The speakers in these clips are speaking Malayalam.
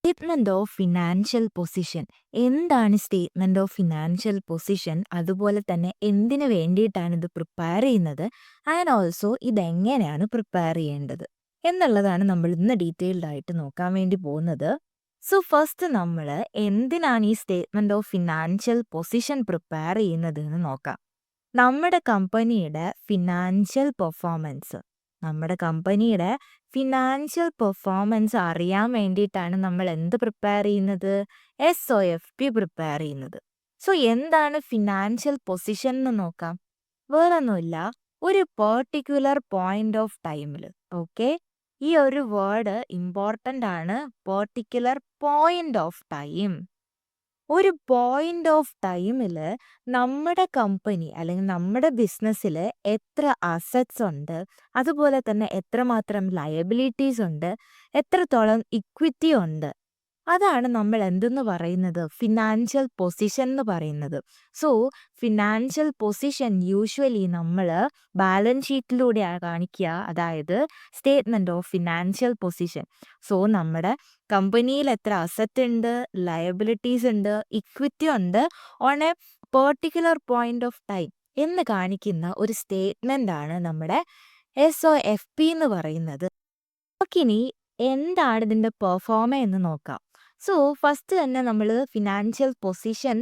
Statement of financial position. എന്താണ് സ്റ്റേറ്റ്മെന്റ് ഓഫ് ഫിനാൻഷ്യൽ പൊസിഷൻ? അതുപോലെ തന്നെ എന്തിനു വേണ്ടിയിട്ടാണ് ഇത് പ്രിപ്പയർ ചെയ്യുന്നത്? ആൻഡ് ഓൾസോ ഇതെങ്ങനെയാണ് പ്രിപ്പയർ ചെയ്യേണ്ടത് എന്നുള്ളതാണ് നമ്മൾ ഇന്ന് ഡീറ്റെയിൽഡ് ആയിട്ട് നോക്കാൻ വേണ്ടി പോകുന്നത്. സോ ഫസ്റ്റ് നമ്മൾ എന്തിനാണ് ഈ statement of financial position prepare ചെയ്യുന്നത് എന്ന് നോക്കാം. നമ്മുടെ കമ്പനിയുടെ ഫിനാൻഷ്യൽ പെർഫോമൻസ് അറിയാൻ വേണ്ടിയിട്ടാണ് നമ്മൾ എന്ത് പ്രിപ്പയർ ചെയ്യുന്നത്? SOFP പ്രിപ്പയർ ചെയ്യുന്നത്. സോ എന്താണ് ഫിനാൻഷ്യൽ പൊസിഷൻ എന്ന് നോക്കാം. വേറൊന്നുമില്ല, ഒരു പെർട്ടിക്കുലർ പോയിന്റ് ഓഫ് ടൈമിൽ, ഓക്കെ, ഈ ഒരു വേർഡ് ഇമ്പോർട്ടൻ്റ് ആണ്. Particular point of time. ഒരു പോയിന്റ് ഓഫ് ടൈമിൽ നമ്മുടെ കമ്പനി അല്ലെങ്കിൽ നമ്മുടെ ബിസിനസ്സിൽ എത്ര അസറ്റ്സ് ഉണ്ട്, അതുപോലെ തന്നെ എത്രമാത്രം ലയബിലിറ്റീസ് ഉണ്ട്, എത്രത്തോളം ഇക്വിറ്റി ഉണ്ട്, അതാണ് നമ്മൾ എന്തെന്ന് പറയുന്നത്? ഫിനാൻഷ്യൽ പൊസിഷൻ എന്ന് പറയുന്നത്. സോ ഫിനാൻഷ്യൽ പൊസിഷൻ യൂഷ്വലി നമ്മൾ ബാലൻസ് ഷീറ്റിലൂടെയാണ് കാണിക്കുക, അതായത് statement of financial position. So നമ്മുടെ കമ്പനിയിൽ എത്ര അസറ്റ് ഉണ്ട്, ലയബിലിറ്റീസ് ഉണ്ട്, ഇക്വിറ്റി ഉണ്ട് on A particular point of time എന്ന് കാണിക്കുന്ന ഒരു സ്റ്റേറ്റ്മെന്റ് ആണ് നമ്മുടെ SOFP എന്ന് പറയുന്നത്. ഇനി എന്താണ് ഇതിന്റെ പെർഫോമ എന്ന് നോക്കാം. സോ ഫസ്റ്റ് തന്നെ നമ്മൾ ഫിനാൻഷ്യൽ പൊസിഷൻ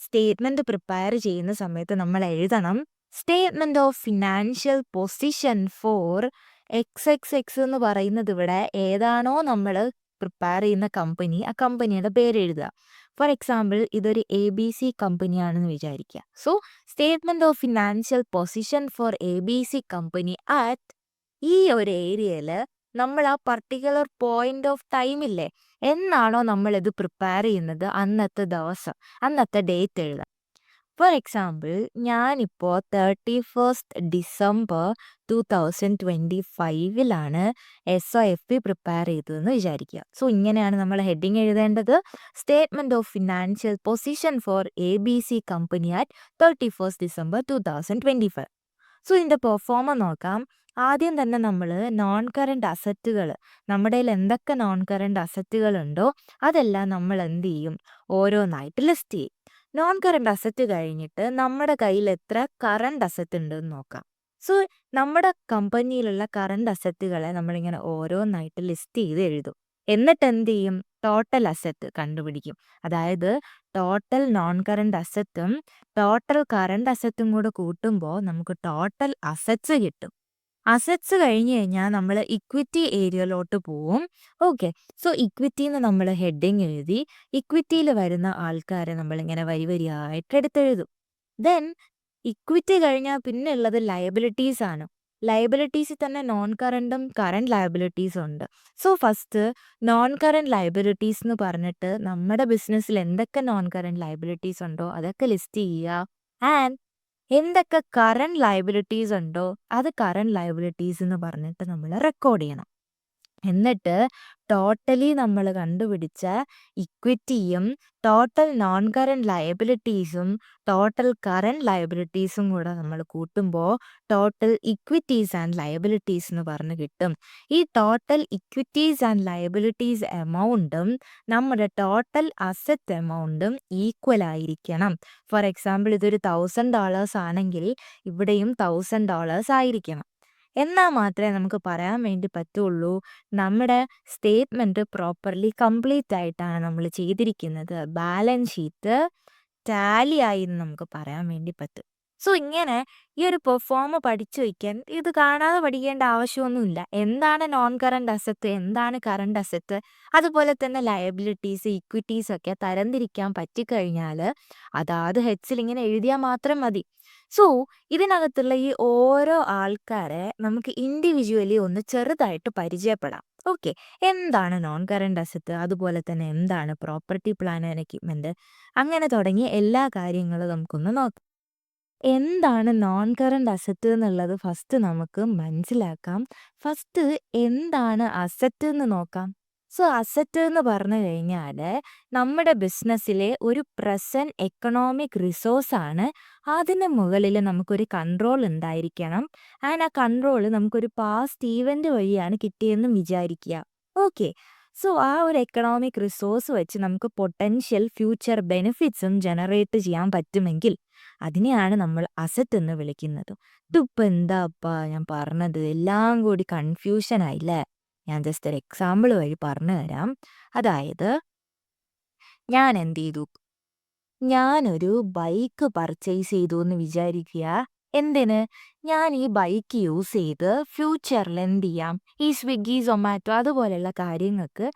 സ്റ്റേറ്റ്മെന്റ് പ്രിപ്പയർ ചെയ്യുന്ന സമയത്ത് നമ്മൾ എഴുതണം statement of financial position for XXX എന്ന് പറയുന്നത് ഇവിടെ ഏതാണോ നമ്മൾ പ്രിപ്പയർ ചെയ്യുന്ന കമ്പനി, ആ കമ്പനിയുടെ പേര് എഴുതുക. ഫോർ എക്സാമ്പിൾ ഇതൊരു ABC കമ്പനിയാണെന്ന് വിചാരിക്കുക. So statement of financial position for ABC company at ഈ ഒരു ഏരിയയിൽ നമ്മൾ ആ പർട്ടിക്കുലർ പോയിന്റ് ഓഫ് ടൈമില്ലേ, എന്നാണോ നമ്മൾ ഇത് പ്രിപ്പയർ ചെയ്യുന്നത് അന്നത്തെ ദിവസം, അന്നത്തെ ഡേറ്റ് എഴുതാം. ഫോർ എക്സാമ്പിൾ ഞാനിപ്പോൾ 31 ഡിസംബർ 2025 SOFP പ്രിപ്പയർ ചെയ്തതെന്ന് വിചാരിക്കുക. സോ ഇങ്ങനെയാണ് നമ്മൾ ഹെഡിങ് എഴുതേണ്ടത്. Statement of financial position for ABC company at 31 December 2025. So ഇതിൻ്റെ പെർഫോമ നോക്കാം. ആദ്യം തന്നെ നമ്മൾ നോൺ കറണ്ട് അസറ്റുകൾ, നമ്മുടെ കയ്യിൽ എന്തൊക്കെ നോൺ കറണ്ട് അസറ്റുകൾ ഉണ്ടോ അതെല്ലാം നമ്മൾ എന്ത് ചെയ്യും? ഓരോന്നായിട്ട് ലിസ്റ്റ് ചെയ്യും. നോൺ കറണ്ട് അസറ്റ് കഴിഞ്ഞിട്ട് നമ്മുടെ കയ്യിൽ എത്ര കറണ്ട് അസറ്റ് ഉണ്ട് എന്ന് നോക്കാം. സോ നമ്മുടെ കമ്പനിയിലുള്ള കറണ്ട് അസറ്റുകളെ നമ്മളിങ്ങനെ ഓരോന്നായിട്ട് ലിസ്റ്റ് ചെയ്ത് എഴുതും. എന്നിട്ട് എന്ത് ചെയ്യും? ടോട്ടൽ അസറ്റ് കണ്ടുപിടിക്കും. അതായത് ടോട്ടൽ നോൺ കറണ്ട് അസറ്റും ടോട്ടൽ കറണ്ട് അസറ്റും കൂടെ കൂട്ടുമ്പോൾ നമുക്ക് ടോട്ടൽ അസറ്റ്സ് കിട്ടും. അസറ്റ്സ് കഴിഞ്ഞ് കഴിഞ്ഞാൽ നമ്മൾ ഇക്വിറ്റി ഏരിയയിലോട്ട് പോവും. ഓക്കെ, സോ ഇക്വിറ്റിന്ന് നമ്മൾ ഹെഡിങ് എഴുതി ഇക്വിറ്റിയിൽ വരുന്ന ആൾക്കാരെ നമ്മളിങ്ങനെ വരിയായിട്ട് എടുത്തെഴുതും. ദെൻ ഇക്വിറ്റി കഴിഞ്ഞാൽ പിന്നെ ഉള്ളത് ലയബിലിറ്റീസ് ആണ്. ലയബിലിറ്റീസിൽ തന്നെ നോൺ കറണ്ടും കറണ്ട് ലയബിലിറ്റീസും ഉണ്ട്. So first non current liabilities എന്ന് പറഞ്ഞിട്ട് നമ്മുടെ ബിസിനസ്സിൽ എന്തൊക്കെ നോൺ കറണ്ട് ലയബിലിറ്റീസ് ഉണ്ടോ അതൊക്കെ ലിസ്റ്റ് ചെയ്യുക. ആൻഡ് എന്തൊക്കെ കറണ്ട് ലയബിലിറ്റീസ് ഉണ്ടോ അത് കറണ്ട് ലയബിലിറ്റീസ് എന്ന് പറഞ്ഞിട്ട് നമ്മൾ റെക്കോർഡ് ചെയ്യണം. എന്നിട്ട് ടോട്ടലി നമ്മൾ കണ്ടുപിടിച്ച ഇക്വിറ്റിയും ടോട്ടൽ നോൺ കറണ്ട് ലയബിലിറ്റീസും ടോട്ടൽ കറണ്ട് ലയബിലിറ്റീസും കൂടെ നമ്മൾ കൂട്ടുമ്പോൾ ടോട്ടൽ ഇക്വിറ്റീസ് ആൻഡ് ലയബിലിറ്റീസ് എന്ന് പറഞ്ഞ് കിട്ടും. ഈ ടോട്ടൽ ഇക്വിറ്റീസ് ആൻഡ് ലയബിലിറ്റീസ് എമൗണ്ടും നമ്മുടെ ടോട്ടൽ അസറ്റ് എമൗണ്ടും ഈക്വൽ ആയിരിക്കണം. ഫോർ എക്സാമ്പിൾ ഇതൊരു $1000 ആണെങ്കിൽ ഇവിടെയും $1000 ആയിരിക്കണം. എന്നാൽ മാത്രമേ നമുക്ക് പറയാൻ വേണ്ടി പറ്റുള്ളൂ നമ്മുടെ സ്റ്റേറ്റ്മെന്റ് പ്രോപ്പർലി കംപ്ലീറ്റ് ആയിട്ടാണ് നമ്മൾ ചെയ്തിരിക്കുന്നത്, ബാലൻസ് ഷീറ്റ് ടാലി ആയി എന്ന് നമുക്ക് പറയാൻ വേണ്ടി പറ്റും. സോ ഇങ്ങനെ ഈ ഒരു പെർഫോമ പഠിച്ചു വയ്ക്കാൻ ഇത് കാണാതെ പഠിക്കേണ്ട ആവശ്യമൊന്നുമില്ല. എന്താണ് നോൺ കറണ്ട് അസറ്റ്, എന്താണ് കറണ്ട് അസറ്റ്, അതുപോലെ തന്നെ ലയബിലിറ്റീസ്, ഇക്വിറ്റീസ് ഒക്കെ തരംതിരിക്കാൻ പറ്റിക്കഴിഞ്ഞാൽ അതാത് ഹെഡ്സിൽ ഇങ്ങനെ എഴുതിയാൽ മാത്രം മതി. സോ ഇതിനകത്തുള്ള ഈ ഓരോ ആൾക്കാരെ നമുക്ക് ഇൻഡിവിജ്വലി ഒന്ന് ചെറുതായിട്ട് പരിചയപ്പെടാം. ഓക്കെ, എന്താണ് നോൺ കറണ്ട് അസറ്റ്, അതുപോലെ തന്നെ എന്താണ് പ്രോപ്പർട്ടി പ്ലാൻ ആൻഡ് എക്യുപ്മെന്റ്, അങ്ങനെ തുടങ്ങിയ എല്ലാ കാര്യങ്ങളും നമുക്കൊന്ന് നോക്കാം. എന്താണ് നോൺ കറണ്ട് അസറ്റ് എന്നുള്ളത് ഫസ്റ്റ് നമുക്ക് മനസ്സിലാക്കാം. ഫസ്റ്റ് എന്താണ് അസറ്റ് എന്ന് നോക്കാം. സോ അസറ്റ് എന്ന് പറഞ്ഞു കഴിഞ്ഞാൽ നമ്മുടെ ബിസിനസ്സിലെ ഒരു പ്രസന്റ് എക്കണോമിക് റിസോഴ്സ് ആണ്. അതിന് മുകളിൽ നമുക്കൊരു കൺട്രോൾ ഉണ്ടായിരിക്കണം. ആൻഡ് ആ കൺട്രോൾ നമുക്കൊരു പാസ്റ്റ് ഈവന്റ് വഴിയാണ് കിട്ടിയെന്നും വിചാരിക്കുക. ഓക്കെ, സോ ആ ഒരു എക്കണോമിക് റിസോഴ്സ് വെച്ച് നമുക്ക് പൊട്ടൻഷ്യൽ ഫ്യൂച്ചർ ബെനിഫിറ്റ്സും ജനറേറ്റ് ചെയ്യാൻ പറ്റുമെങ്കിൽ അതിനെയാണ് നമ്മൾ അസറ്റ് എന്ന് വിളിക്കുന്നത്. ഇതിപ്പോൾ എന്താപ്പാ ഞാൻ പറഞ്ഞത്, എല്ലാം കൂടി കൺഫ്യൂഷൻ ആയില്ലേ? ഞാൻ ജസ്റ്റ് ഒരു എക്സാമ്പിൾ വഴി പറഞ്ഞു തരാം. അതായത് ഞാൻ എന്ത് ചെയ്തു, ഞാനൊരു ബൈക്ക് പർച്ചേസ് ചെയ്തു എന്ന് വിചാരിക്കുക. എന്തിന്? ഞാൻ ഈ ബൈക്ക് യൂസ് ചെയ്ത് ഫ്യൂച്ചറിൽ എന്ത് ചെയ്യാം, ഈ സ്വിഗ്ഗി സൊമാറ്റോ അതുപോലെയുള്ള കാര്യങ്ങൾക്ക്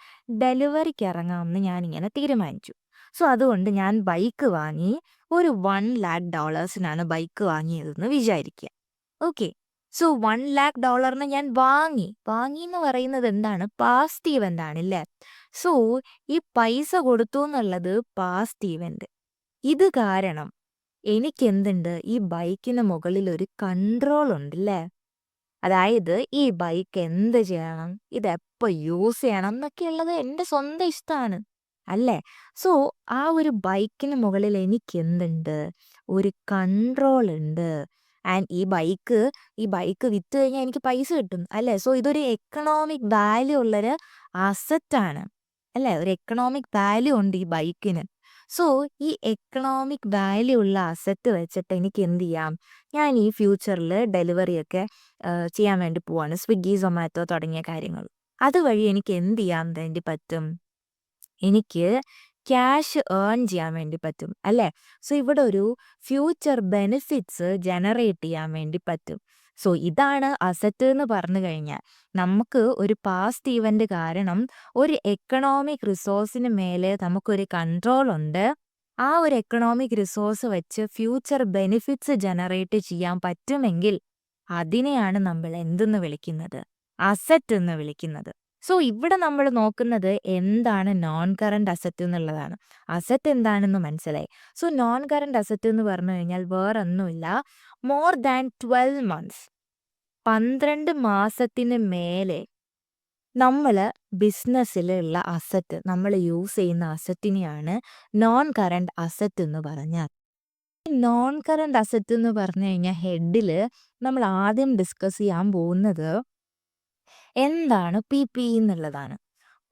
ഡെലിവറിക്ക് ഇറങ്ങാമെന്ന് ഞാനിങ്ങനെ തീരുമാനിച്ചു. സോ അതുകൊണ്ട് ഞാൻ ബൈക്ക് വാങ്ങി. ഒരു $1,00,000 ബൈക്ക് വാങ്ങിയതെന്ന് വിചാരിക്കുക. ഓക്കെ. സോ $1,00,000 ഞാൻ വാങ്ങി എന്ന് പറയുന്നത് എന്താണ്? പാസ്റ്റ് ഇവന്റ് ആണല്ലേ. സോ ഈ പൈസ കൊടുത്തു എന്നുള്ളത് പാസ്റ്റ് ഇവന്റ്. ഇത് കാരണം എനിക്കെന്തുണ്ട്, ഈ ബൈക്കിന് മുകളിൽ ഒരു കൺട്രോൾ ഉണ്ടല്ലേ. അതായത് ഈ ബൈക്ക് എന്ത് ചെയ്യണം, ഇതെപ്പോൾ യൂസ് ചെയ്യണം എന്നൊക്കെയുള്ളത് എൻ്റെ സ്വന്തം ഇഷ്ടമാണ് അല്ലേ. സോ ആ ഒരു ബൈക്കിന് മുകളിൽ എനിക്ക് എന്തുണ്ട്, ഒരു കൺട്രോൾ ഉണ്ട്. ആൻഡ് ഈ ബൈക്ക് വിറ്റ് കഴിഞ്ഞാൽ എനിക്ക് പൈസ കിട്ടും അല്ലേ. സോ ഇതൊരു എക്കണോമിക് വാല്യൂ ഉള്ളൊരു അസറ്റാണ് അല്ലേ. ഒരു എക്കണോമിക് വാല്യൂ ഉണ്ട് ഈ ബൈക്കിന്. സോ ഈ എക്കണോമിക് വാല്യൂ ഉള്ള അസറ്റ് വെച്ചിട്ട് എനിക്ക് എന്ത് ചെയ്യാം, ഞാൻ ഈ ഫ്യൂച്ചറിൽ ഡെലിവറിയൊക്കെ ചെയ്യാൻ വേണ്ടി പോവാണ്, സ്വിഗ്ഗി സൊമാറ്റോ തുടങ്ങിയ കാര്യങ്ങൾ. അതുവഴി എനിക്ക് എന്ത് ചെയ്യാൻ വേണ്ടി പറ്റും, എനിക്ക് ക്യാഷ് ഏൺ ചെയ്യാൻ വേണ്ടി പറ്റും അല്ലേ. സോ ഇവിടെ ഒരു ഫ്യൂച്ചർ ബെനിഫിറ്റ്സ് ജനറേറ്റ് ചെയ്യാൻ വേണ്ടി പറ്റും. സോ ഇതാണ് അസറ്റ് എന്ന് പറഞ്ഞു കഴിഞ്ഞാൽ. നമുക്ക് ഒരു പാസ്റ്റ് ഇവന്റ് കാരണം ഒരു എക്കണോമിക് റിസോഴ്സിന് മേലെ നമുക്കൊരു കൺട്രോൾ ഉണ്ട്. ആ ഒരു എക്കണോമിക് റിസോഴ്സ് വെച്ച് ഫ്യൂച്ചർ ബെനിഫിറ്റ്സ് ജനറേറ്റ് ചെയ്യാൻ പറ്റുമെങ്കിൽ അതിനെയാണ് നമ്മൾ എന്തെന്ന് വിളിക്കുന്നത്, അസറ്റ് എന്ന് വിളിക്കുന്നത്. സോ ഇവിടെ നമ്മൾ നോക്കുന്നത് എന്താണ് നോൺ കറന്റ് അസറ്റ് എന്നുള്ളതാണ്. അസറ്റ് എന്താണെന്ന് മനസ്സിലായി. സോ നോൺ കറന്റ് അസറ്റ് എന്ന് പറഞ്ഞു കഴിഞ്ഞാൽ വേറൊന്നുമില്ല, മോർ ദാൻ 12 months, 12 മാസത്തിന് മേലെ നമ്മൾ ബിസിനസ്സിലുള്ള അസറ്റ്, നമ്മൾ യൂസ് ചെയ്യുന്ന അസറ്റിനെയാണ് നോൺ കറന്റ് അസറ്റ് എന്ന് പറഞ്ഞാൽ. നോൺ കറന്റ് അസറ്റ് എന്ന് പറഞ്ഞു കഴിഞ്ഞാൽ ഹെഡിൽ നമ്മൾ ആദ്യം ഡിസ്കസ് ചെയ്യാൻ പോകുന്നത് എന്താണ് PPE എന്നുള്ളതാണ്.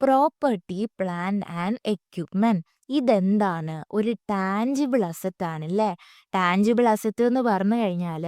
Property, plant and equipment. ഇതെന്താണ്? ഒരു ടാഞ്ചിബിൾ അസറ്റ് ആണല്ലേ. ടാഞ്ചിബിൾ അസറ്റ് എന്ന് പറഞ്ഞു കഴിഞ്ഞാൽ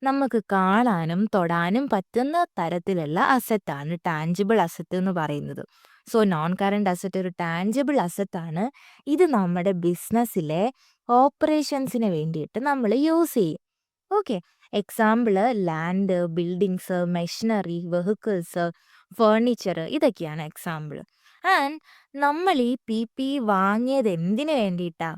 നമുക്ക് കാണാനും തൊടാനും പറ്റുന്ന തരത്തിലുള്ള അസറ്റാണ് ടാഞ്ചിബിൾ അസറ്റ് എന്ന് പറയുന്നത്. സോ നോൺ കറന്റ് അസറ്റ് ഒരു ടാഞ്ചിബിൾ അസറ്റ് ആണ്. ഇത് നമ്മുടെ ബിസിനസ്സിലെ ഓപ്പറേഷൻസിന് വേണ്ടിയിട്ട് നമ്മൾ യൂസ് ചെയ്യും. Okay. Example land, buildings, machinery, vehicles, furniture, ഇതൊക്കെയാണ് എക്സാമ്പിൾ. ആൻഡ് നമ്മൾ ഈ PPE വാങ്ങിയത് എന്തിനു വേണ്ടിയിട്ടാ?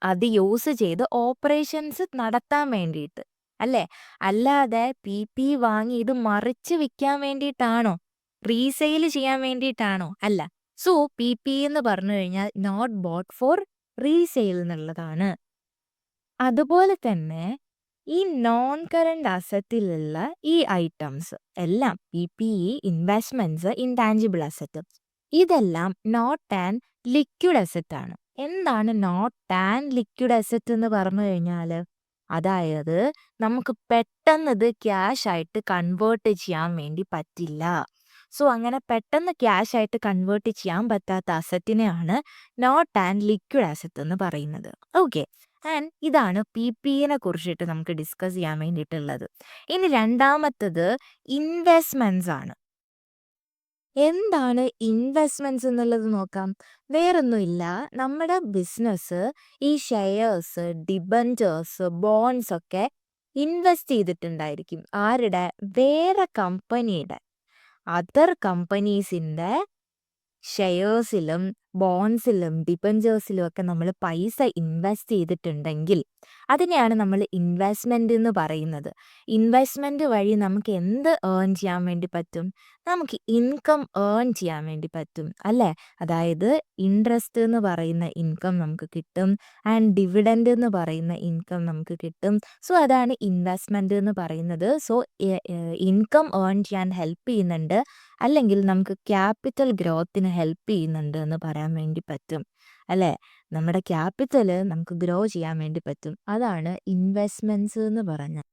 അത് യൂസ് ചെയ്ത് ഓപ്പറേഷൻസ് നടത്താൻ വേണ്ടിയിട്ട് അല്ലേ. അല്ലാതെ PPE വാങ്ങി ഇത് മറിച്ച് വിൽക്കാൻ വേണ്ടിയിട്ടാണോ, റീസെയിൽ ചെയ്യാൻ വേണ്ടിയിട്ടാണോ? അല്ല. സോ PPE എന്ന് പറഞ്ഞു കഴിഞ്ഞാൽ നോട്ട് ബോട്ട് ഫോർ റീസെയിൽ എന്നുള്ളതാണ്. അതുപോലെ തന്നെ ഈ നോൺ കറന്റ് അസറ്റിലുള്ള ഈ ഐറ്റംസ് എല്ലാം PPE, ഇൻവെസ്റ്റ്മെന്റ്സ്, ഇൻടാഞ്ചിബിൾ അസറ്റ്, ഇതെല്ലാം നോട്ട് ആൻഡ് ലിക്വിഡ് അസറ്റ് ആണ്. എന്താണ് നോട്ട് ആൻഡ് ലിക്വിഡ് അസറ്റ് എന്ന് പറഞ്ഞു കഴിഞ്ഞാൽ? അതായത് നമുക്ക് പെട്ടെന്ന് ഇത് ക്യാഷ് ആയിട്ട് കൺവേർട്ട് ചെയ്യാൻ വേണ്ടി പറ്റില്ല. സോ അങ്ങനെ പെട്ടെന്ന് ക്യാഷ് ആയിട്ട് കൺവേർട്ട് ചെയ്യാൻ പറ്റാത്ത അസറ്റിനെയാണ് നോട്ട് ആൻഡ് ലിക്വിഡ് അസറ്റ് എന്ന് പറയുന്നത്. ഓക്കെ. ആൻഡ് ഇതാണ് PPE കുറിച്ചിട്ട് നമുക്ക് ഡിസ്കസ് ചെയ്യാൻ വേണ്ടിയിട്ടുള്ളത്. ഇനി രണ്ടാമത്തത് ഇൻവെസ്റ്റ്മെന്റ്സ് ആണ്. എന്താണ് ഇൻവെസ്റ്റ്മെന്റ്സ് എന്നുള്ളത് നോക്കാം. വേറൊന്നുമില്ല, നമ്മുടെ ബിസിനസ് ഈ ഷെയർസ്, ഡിബഞ്ചേഴ്സ്, ബോൺസ് ഒക്കെ ഇൻവെസ്റ്റ് ചെയ്തിട്ടുണ്ടായിരിക്കും. ആരുടെ? വേറെ കമ്പനിയുടെ, അതർ കമ്പനീസിൻ്റെ ഷെയർസിലും ബോൺസിലും ഡിബഞ്ചേഴ്സിലും ഒക്കെ നമ്മൾ പൈസ ഇൻവെസ്റ്റ് ചെയ്തിട്ടുണ്ടെങ്കിൽ അതിനെയാണ് നമ്മൾ ഇൻവെസ്റ്റ്മെന്റ് എന്ന് പറയുന്നത്. ഇൻവെസ്റ്റ്മെന്റ് വഴി നമുക്ക് എന്ത് ഏൺ ചെയ്യാൻ വേണ്ടി പറ്റും? നമുക്ക് ഇൻകം ഏൺ ചെയ്യാൻ വേണ്ടി പറ്റും അല്ലേ. അതായത് ഇൻട്രസ്റ്റ് എന്ന് പറയുന്ന ഇൻകം നമുക്ക് കിട്ടും, ആൻഡ് ഡിവിഡൻഡ് എന്ന് പറയുന്ന ഇൻകം നമുക്ക് കിട്ടും. സോ അതാണ് ഇൻവെസ്റ്റ്മെന്റ് എന്ന് പറയുന്നത്. സോ ഇൻകം ഏൺ ചെയ്യാൻ ഹെൽപ്പ് ചെയ്യുന്നുണ്ട്, അല്ലെങ്കിൽ നമുക്ക് ക്യാപിറ്റൽ ഗ്രോത്തിന് ഹെൽപ്പ് ചെയ്യുന്നുണ്ട് എന്ന് പറയാൻ വേണ്ടി പറ്റും അല്ലേ. നമ്മുടെ ക്യാപിറ്റൽ നമുക്ക് ഗ്രോ ചെയ്യാൻ വേണ്ടി പറ്റും. അതാണ് ഇൻവെസ്റ്റ്മെന്റ്സ് എന്ന് പറഞ്ഞാൽ.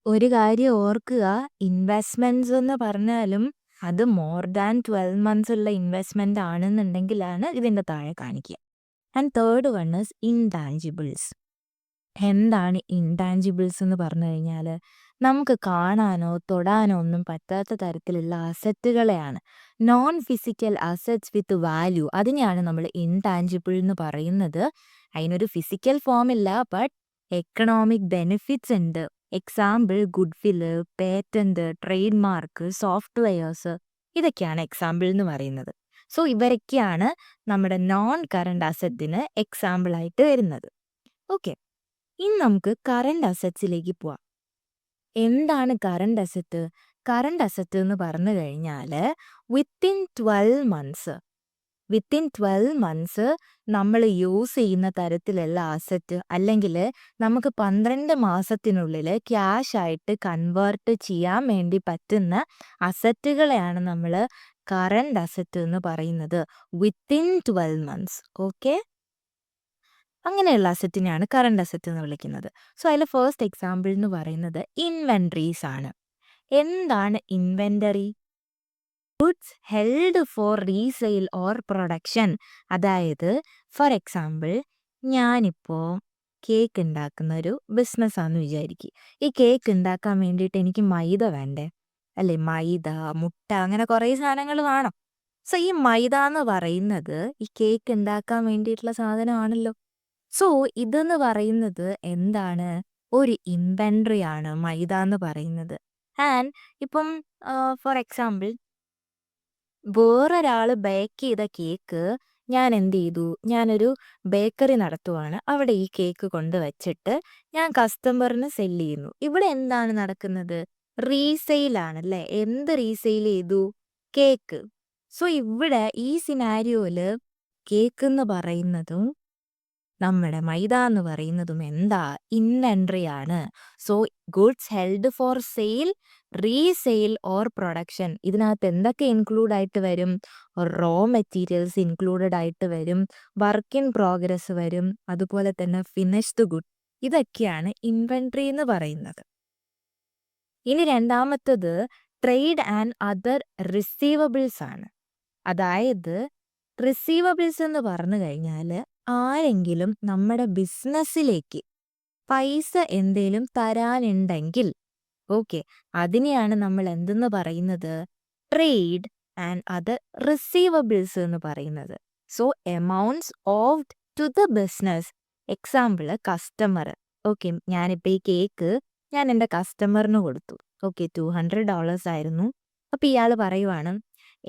ഒരു കാര്യം ഓർക്കുക, ഇൻവെസ്റ്റ്മെന്റ്സ് എന്ന് പറഞ്ഞാലും അത് മോർ ദാൻ 12 മന്ത്സ് ഉള്ള ഇൻവെസ്റ്റ്മെന്റ് ആണെന്നുണ്ടെങ്കിലാണ് ഇതിന്റെ താഴെ കാണിക്കുക. And third one is intangibles. എന്താണ് ഇൻടാഞ്ചിബിൾസ് എന്ന് പറഞ്ഞു കഴിഞ്ഞാൽ നമുക്ക് കാണാനോ തൊടാനോ ഒന്നും പറ്റാത്ത തരത്തിലുള്ള അസറ്റുകളെയാണ്. നോൺ ഫിസിക്കൽ അസറ്റ്സ് വിത്ത് വാല്യൂ, അതിനെയാണ് നമ്മൾ ഇൻടാഞ്ചിബിൾ എന്ന് പറയുന്നത്. അതിനൊരു ഫിസിക്കൽ ഫോം ഇല്ല, ബട്ട് എക്കണോമിക് ബെനിഫിറ്റ്സ് ഉണ്ട്. Example goodwill, patent, trade mark, softwares, ഇതൊക്കെയാണ് എക്സാമ്പിൾ എന്ന് പറയുന്നത്. സോ ഇവരൊക്കെയാണ് നമ്മുടെ നോൺ കറണ്ട് അസറ്റിന് എക്സാമ്പിൾ ആയിട്ട് വരുന്നത്. ഓക്കെ, ഇനി നമുക്ക് കറണ്ട് അസറ്റ്സിലേക്ക് പോവാം. എന്താണ് കറണ്ട് അസറ്റ്? കറണ്ട് അസറ്റ് എന്ന് പറഞ്ഞു കഴിഞ്ഞാൽ വിത്തിൻ 12 മന്ത്സ് നമ്മൾ യൂസ് ചെയ്യുന്ന തരത്തിലുള്ള അസറ്റ്, അല്ലെങ്കിൽ നമുക്ക് 12 മാസത്തിനുള്ളിൽ ക്യാഷ് ആയിട്ട് കൺവേർട്ട് ചെയ്യാൻ വേണ്ടി പറ്റുന്ന അസറ്റുകളെയാണ് നമ്മൾ കറണ്ട് അസറ്റ് എന്ന് പറയുന്നത്. Within 12 months. ഓക്കെ, അങ്ങനെയുള്ള അസറ്റിനെയാണ് കറണ്ട് അസറ്റ് എന്ന് വിളിക്കുന്നത്. സോ അതിൽ ഫസ്റ്റ് എക്സാമ്പിൾ എന്ന് പറയുന്നത് ഇൻവെൻട്രീസ് ആണ്. എന്താണ് inventory? Goods held for resale or production. അതായത് ഫോർ എക്സാമ്പിൾ ഞാനിപ്പോൾ കേക്ക് ഉണ്ടാക്കുന്ന ഒരു ബിസിനസ്സാന്ന് വിചാരിക്കുക. ഈ കേക്ക് ഉണ്ടാക്കാൻ വേണ്ടിയിട്ട് എനിക്ക് മൈദ വേണ്ടേ, അല്ലേ? മൈദ, മുട്ട, അങ്ങനെ കുറേ സാധനങ്ങൾ വേണം. സോ ഈ മൈദ എന്ന് പറയുന്നത് ഈ കേക്ക് ഉണ്ടാക്കാൻ വേണ്ടിയിട്ടുള്ള സാധനമാണല്ലോ. സോ ഇതെന്ന് പറയുന്നത് എന്താണ്? ഒരു ഇൻവെന്ററി ആണ് മൈദ എന്ന് പറയുന്നത്. ആൻഡ് ഇപ്പം ഫോർ എക്സാമ്പിൾ വേറൊരാൾ ബേക്ക് ചെയ്ത കേക്ക് ഞാൻ എന്ത് ചെയ്തു? ഞാനൊരു ബേക്കറി നടത്തുവാണ്. അവിടെ ഈ കേക്ക് കൊണ്ടുവച്ചിട്ട് ഞാൻ കസ്റ്റമറിന് സെല്ല് ചെയ്യുന്നു. ഇവിടെ എന്താണ് നടക്കുന്നത്? റീസെയിൽ ആണല്ലേ. എന്ത് റീസെയിൽ ചെയ്തു? കേക്ക്. സോ ഇവിടെ ഈ സിനാരിയോയില് കേക്ക് എന്ന് പറയുന്നതും നമ്മുടെ മൈദ എന്ന് പറയുന്നതും എന്താ? ഇൻവെന്ററി ആണ്. So goods held for sale, resale or production. ഇതിനകത്ത് എന്തൊക്കെ ഇൻക്ലൂഡ് ആയിട്ട് വരും? റോ മെറ്റീരിയൽസ് ഇൻക്ലൂഡഡ് ആയിട്ട് വരും, വർക്ക് ഇൻ പ്രോഗ്രസ് വരും, അതുപോലെ തന്നെ ഫിനിഷ്ഡ് ഗുഡ്. ഇതൊക്കെയാണ് ഇൻവെന്ററി എന്ന് പറയുന്നത്. ഇനി രണ്ടാമത്തത് ട്രേഡ് ആൻഡ് അതർ റിസീവബിൾസ് ആണ്. അതായത് റിസീവബിൾസ് എന്ന് പറഞ്ഞു കഴിഞ്ഞാൽ ആരെങ്കിലും നമ്മുടെ ബിസിനസ്സിലേക്ക് പൈസ എന്തേലും തരാനുണ്ടെങ്കിൽ, ഓക്കെ, അതിനെയാണ് നമ്മൾ എന്തെന്ന് പറയുന്നത്? ട്രേഡ് ആൻഡ് അതർ റിസീവബിൾസ് എന്ന് പറയുന്നത്. So amounts owed to the business. Example customer. Okay, ഞാനിപ്പോൾ ഈ കേക്ക് ഞാൻ എൻ്റെ കസ്റ്റമറിന് കൊടുത്തു. ഓക്കെ, $200 ആയിരുന്നു. അപ്പം ഇയാൾ പറയുവാണ്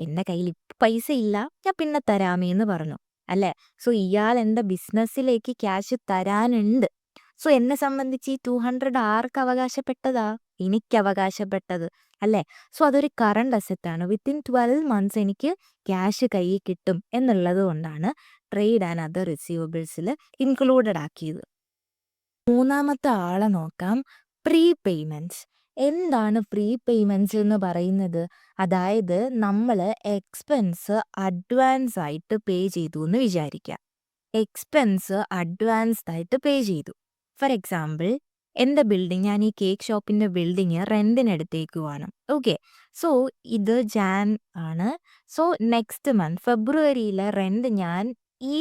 എൻ്റെ കയ്യിൽ ഇപ്പം പൈസ ഇല്ല, ഞാൻ പിന്നെ തരാമേ എന്ന് പറഞ്ഞു, അല്ലേ? സോ ഇയാൾ എൻ്റെ ബിസിനസ്സിലേക്ക് ക്യാഷ് തരാനുണ്ട്. സോ എന്നെ സംബന്ധിച്ച് ഈ 200 ആർക്ക് അവകാശപ്പെട്ടതാ? എനിക്ക് അവകാശപ്പെട്ടത്, അല്ലേ? സോ അതൊരു കറണ്ട് അസറ്റാണ്. വിത്തിൻ 12 മന്ത്സ് എനിക്ക് ക്യാഷ് കയ്യിൽ കിട്ടും എന്നുള്ളത് കൊണ്ടാണ് ട്രേഡ് ആൻഡ് അതർ റിസീവബിൾസിൽ ഇൻക്ലൂഡഡ് ആക്കിയത്. മൂന്നാമത്തെ ആളെ നോക്കാം, പ്രീ പേയ്മെന്റ്സ്. എന്താണ് പ്രീ പേയ്മെന്റ്സ് എന്ന് പറയുന്നത്? അതായത് നമ്മൾ എക്സ്പെൻസ് അഡ്വാൻസ് ആയിട്ട് പേ ചെയ്തു എന്ന് വിചാരിക്കാം. എക്സ്പെൻസ് അഡ്വാൻസ്ഡ് ആയിട്ട് പേ ചെയ്തു. ഫോർ എക്സാമ്പിൾ എൻ്റെ ബിൽഡിംഗ്, ഞാൻ ഈ കേക്ക് ഷോപ്പിൻ്റെ ബിൽഡിങ് റെന്റിന് എടുത്തേക്കുവാണ്. ഓക്കെ, സോ ഇത് ജാൻ ആണ്. സോ നെക്സ്റ്റ് മന്ത് ഫെബ്രുവരിയിലെ റെന്റ് ഞാൻ ഈ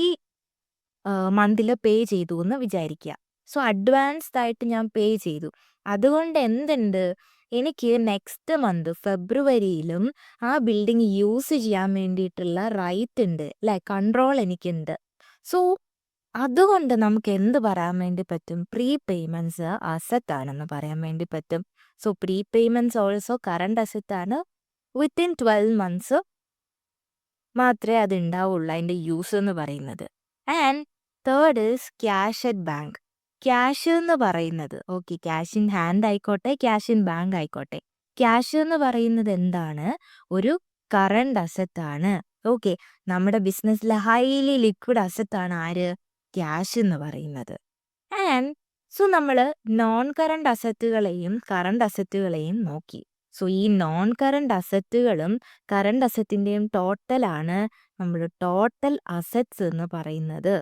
മന്തിൽ പേ ചെയ്തു എന്ന് വിചാരിക്കുക. സോ അഡ്വാൻസ്ഡ് ആയിട്ട് ഞാൻ പേ ചെയ്തു. അതുകൊണ്ട് എന്തുണ്ട്? എനിക്ക് നെക്സ്റ്റ് മന്ത് ഫെബ്രുവരിയിലും ആ ബിൽഡിംഗ് യൂസ് ചെയ്യാൻ വേണ്ടിയിട്ടുള്ള റൈറ്റ് ഉണ്ട്, അല്ലെ? കൺട്രോൾ എനിക്കുണ്ട്. സോ അതുകൊണ്ട് നമുക്ക് എന്ത് പറയാൻ വേണ്ടി പറ്റും? പ്രീ പേയ്മെന്റ്സ് അസറ്റ് ആണെന്ന് പറയാൻ വേണ്ടി പറ്റും. So pre payments also current asset ആണ്. വിത്തിൻ 12 മന്ത്സ് മാത്രമേ അത് ഉണ്ടാവുള്ളൂ, അതിൻ്റെ യൂസ് എന്ന് പറയുന്നത്. And third is cash at bank. Cash എന്ന് പറയുന്നത്, ഓക്കെ, ക്യാഷ് ഇൻ ഹാൻഡ് ആയിക്കോട്ടെ, ക്യാഷ് ഇൻ ബാങ്ക് ആയിക്കോട്ടെ, ക്യാഷ് എന്ന് പറയുന്നത് എന്താണ്? ഒരു കറണ്ട് അസറ്റ് ആണ്. ഓക്കെ, നമ്മുടെ ബിസിനസ്സിലെ ഹൈലി ലിക്വിഡ് അസറ്റ് ആണ് ആര്? ക്യാഷ് എന്ന് പറയുന്നത്. ആൻഡ് സോ നമ്മൾ നോൺ കറണ്ട് അസറ്റുകളെയും കറണ്ട് അസറ്റുകളെയും നോക്കി. സോ ഈ നോൺ കറണ്ട് അസറ്റുകളും കറണ്ട് അസറ്റിൻ്റെയും ടോട്ടലാണ് നമ്മൾ ടോട്ടൽ അസറ്റ്സ് എന്ന് പറയുന്നത്.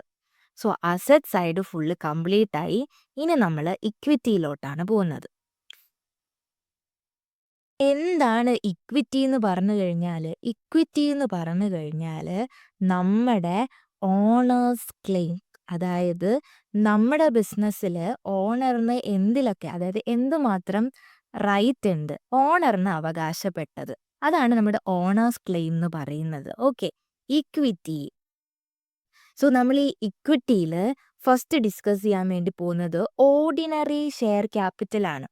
So asset side full complete ആയി. ഇനി നമ്മൾ ഇക്വിറ്റിയിലോട്ടാണ് പോകുന്നത്. എന്താണ് ഇക്വിറ്റി എന്ന് പറഞ്ഞു കഴിഞ്ഞാൽ? ഇക്വിറ്റി എന്ന് പറഞ്ഞു കഴിഞ്ഞാൽ നമ്മുടെ ഓണേഴ്സ് ക്ലെയിം. അതായത് നമ്മുടെ ബിസിനസ്സിൽ ഓണറിന് എന്തിലൊക്കെ, അതായത് എന്തുമാത്രം റൈറ്റ് ഉണ്ട് ഓണറിന് അവകാശപ്പെട്ടത്, അതാണ് നമ്മുടെ ഓണേഴ്സ് ക്ലെയിം എന്ന് പറയുന്നത്. Okay, equity. സോ നമ്മൾ ഈ ഇക്വിറ്റിയിൽ ഫസ്റ്റ് ഡിസ്കസ് ചെയ്യാൻ വേണ്ടി പോകുന്നത് ഓർഡിനറി ഷെയർ ക്യാപിറ്റൽ ആണ്.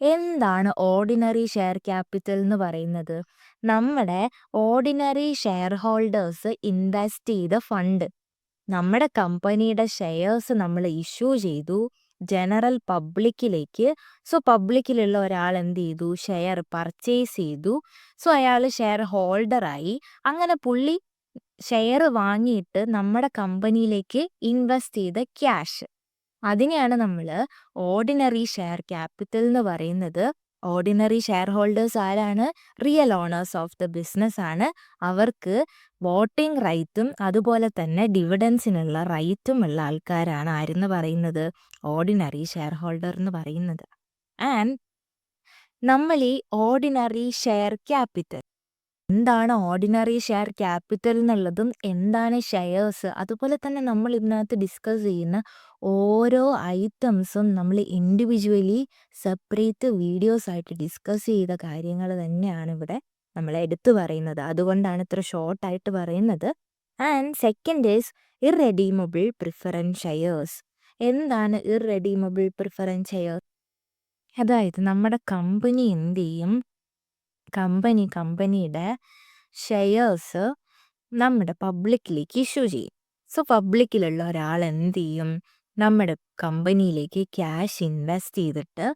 എന്താണ് ഓർഡിനറി ഷെയർ ക്യാപിറ്റൽ എന്ന് പറയുന്നത്? നമ്മുടെ ഓർഡിനറി ഷെയർ ഹോൾഡേഴ്സ് ഇൻവെസ്റ്റ് ചെയ്ത ഫണ്ട്. നമ്മുടെ കമ്പനിയുടെ ഷെയർസ് നമ്മൾ ഇഷ്യൂ ചെയ്തു ജനറൽ പബ്ലിക്കിലേക്ക്. സോ പബ്ലിക്കിലുള്ള ഒരാൾ എന്ത് ചെയ്തു? ഷെയർ പർച്ചേസ് ചെയ്തു. സോ അയാൾ ഷെയർ ഹോൾഡറായി. അങ്ങനെ പുള്ളി ഷെയർ വാങ്ങിയിട്ട് നമ്മുടെ കമ്പനിയിലേക്ക് ഇൻവെസ്റ്റ് ചെയ്ത ക്യാഷ്, അതിനെയാണ് നമ്മൾ ഓർഡിനറി ഷെയർ ക്യാപിറ്റൽ എന്ന് പറയുന്നത്. ഓർഡിനറി ഷെയർ ഹോൾഡേഴ്സ് ആരാണ്? Real owners of the business ആണ്. അവർക്ക് വോട്ടിംഗ് റൈറ്റും അതുപോലെ തന്നെ ഡിവിഡൻസിനുള്ള റൈറ്റും ഉള്ള ആൾക്കാരാണ് ആരെന്ന് പറയുന്നത്? ഓർഡിനറി ഷെയർ ഹോൾഡർ എന്ന് പറയുന്നത്. ആൻഡ് നമ്മൾ ഈ ഓർഡിനറി ഷെയർ ക്യാപിറ്റൽ, എന്താണ് ഓർഡിനറി ഷെയർ ക്യാപിറ്റൽ എന്നുള്ളതും എന്താണ് ഷെയർസ്, അതുപോലെ തന്നെ നമ്മൾ ഇതിനകത്ത് ഡിസ്കസ് ചെയ്യുന്ന ഓരോ ഐറ്റംസും നമ്മൾ ഇൻഡിവിജ്വലി സെപ്പറേറ്റ് വീഡിയോസ് ആയിട്ട് ഡിസ്കസ് ചെയ്ത കാര്യങ്ങൾ തന്നെയാണ് ഇവിടെ നമ്മൾ എടുത്തു പറയുന്നത്. അതുകൊണ്ടാണ് ഇത്ര ഷോർട്ടായിട്ട് പറയുന്നത്. And second is irredeemable preference shares. എന്താണ് ഇർറെഡീമബിൾ പ്രിഫറൻസ് ഷെയർസ്? അതായത് നമ്മുടെ കമ്പനി എന്ത് ചെയ്യും? കമ്പനിയുടെ ഷെയർസ് നമ്മുടെ പബ്ലിക്കിലേക്ക് ഇഷ്യൂ ചെയ്യും. സോ പബ്ലിക്കിലുള്ള ഒരാൾ എന്ത് ചെയ്യും? നമ്മുടെ കമ്പനിയിലേക്ക് ക്യാഷ് ഇൻവെസ്റ്റ് ചെയ്തിട്ട്